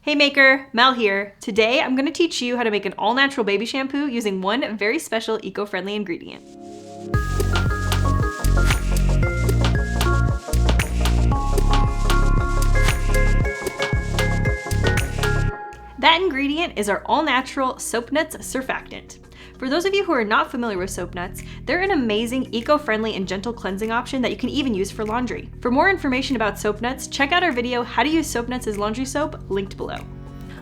Hey Maker, Mel here. Today I'm going to teach you how to make an all-natural baby shampoo using one very special eco-friendly ingredient. That ingredient is our all-natural soap nuts surfactant. For those of you who are not familiar with soap nuts, they're an amazing, eco-friendly, and gentle cleansing option that you can even use for laundry. For more information about soap nuts, check out our video, How to Use Soap Nuts as Laundry Soap, linked below.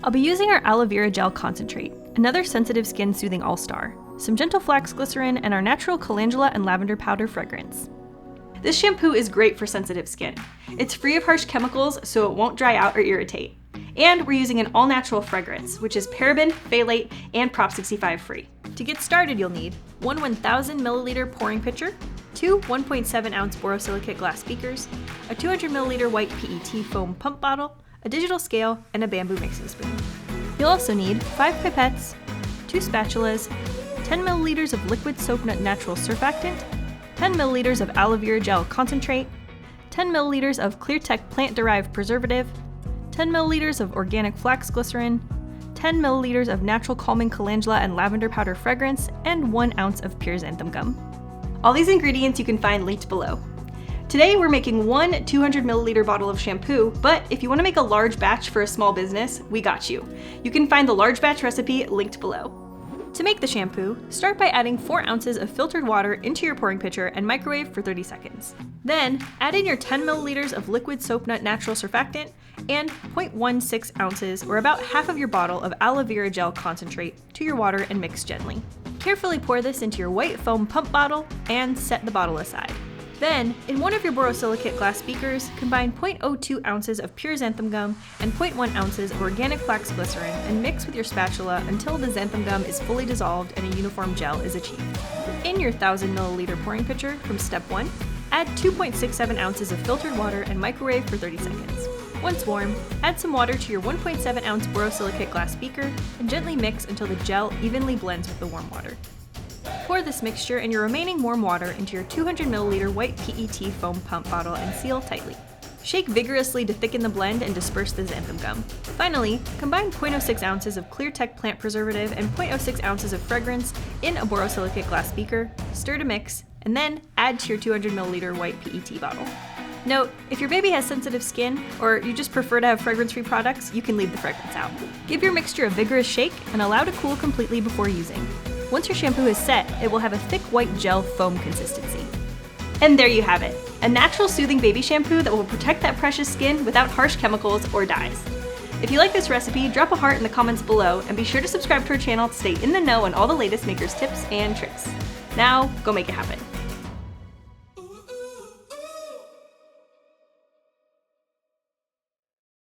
I'll be using our aloe vera gel concentrate, another sensitive skin soothing all-star, some gentle flax glycerin, and our natural calendula and lavender powder fragrance. This shampoo is great for sensitive skin. It's free of harsh chemicals, so it won't dry out or irritate. And we're using an all-natural fragrance, which is paraben, phthalate, and Prop 65 free. To get started, you'll need one 1,000 milliliter pouring pitcher, two 1.7 ounce borosilicate glass beakers, a 200 milliliter white PET foam pump bottle, a digital scale, and a bamboo mixing spoon. You'll also need 5 pipettes, 2 spatulas, 10 milliliters of liquid soap nut natural surfactant, 10 milliliters of aloe vera gel concentrate, 10 milliliters of Cleartech plant-derived preservative, 10 milliliters of organic flax glycerin, 10 milliliters of natural calming calendula and lavender powder fragrance, and 1 ounce of pure xanthan gum. All these ingredients you can find linked below. Today we're making one 200 milliliter bottle of shampoo, but if you want to make a large batch for a small business, we got you. You can find the large batch recipe linked below. To make the shampoo, start by adding 4 ounces of filtered water into your pouring pitcher and microwave for 30 seconds. Then, add in your 10 milliliters of liquid soap nut natural surfactant and 0.16 ounces, or about half of your bottle of aloe vera gel concentrate, to your water and mix gently. Carefully pour this into your white foam pump bottle and set the bottle aside. Then, in one of your borosilicate glass beakers, combine 0.02 ounces of pure xanthan gum and 0.1 ounces of organic flax glycerin and mix with your spatula until the xanthan gum is fully dissolved and a uniform gel is achieved. In your 1,000 milliliter pouring pitcher from step 1, add 2.67 ounces of filtered water and microwave for 30 seconds. Once warm, add some water to your 1.7 ounce borosilicate glass beaker and gently mix until the gel evenly blends with the warm water. Pour this mixture and your remaining warm water into your 200 milliliter white PET foam pump bottle and seal tightly. Shake vigorously to thicken the blend and disperse the xanthan gum. Finally, combine 0.06 ounces of Cleartech plant preservative and 0.06 ounces of fragrance in a borosilicate glass beaker, stir to mix, and then add to your 200 milliliter white PET bottle. Note, if your baby has sensitive skin, or you just prefer to have fragrance-free products, you can leave the fragrance out. Give your mixture a vigorous shake and allow to cool completely before using. Once your shampoo is set, it will have a thick white gel foam consistency. And there you have it, a natural soothing baby shampoo that will protect that precious skin without harsh chemicals or dyes. If you like this recipe, drop a heart in the comments below and be sure to subscribe to our channel to stay in the know on all the latest Makers tips and tricks. Now, go make it happen.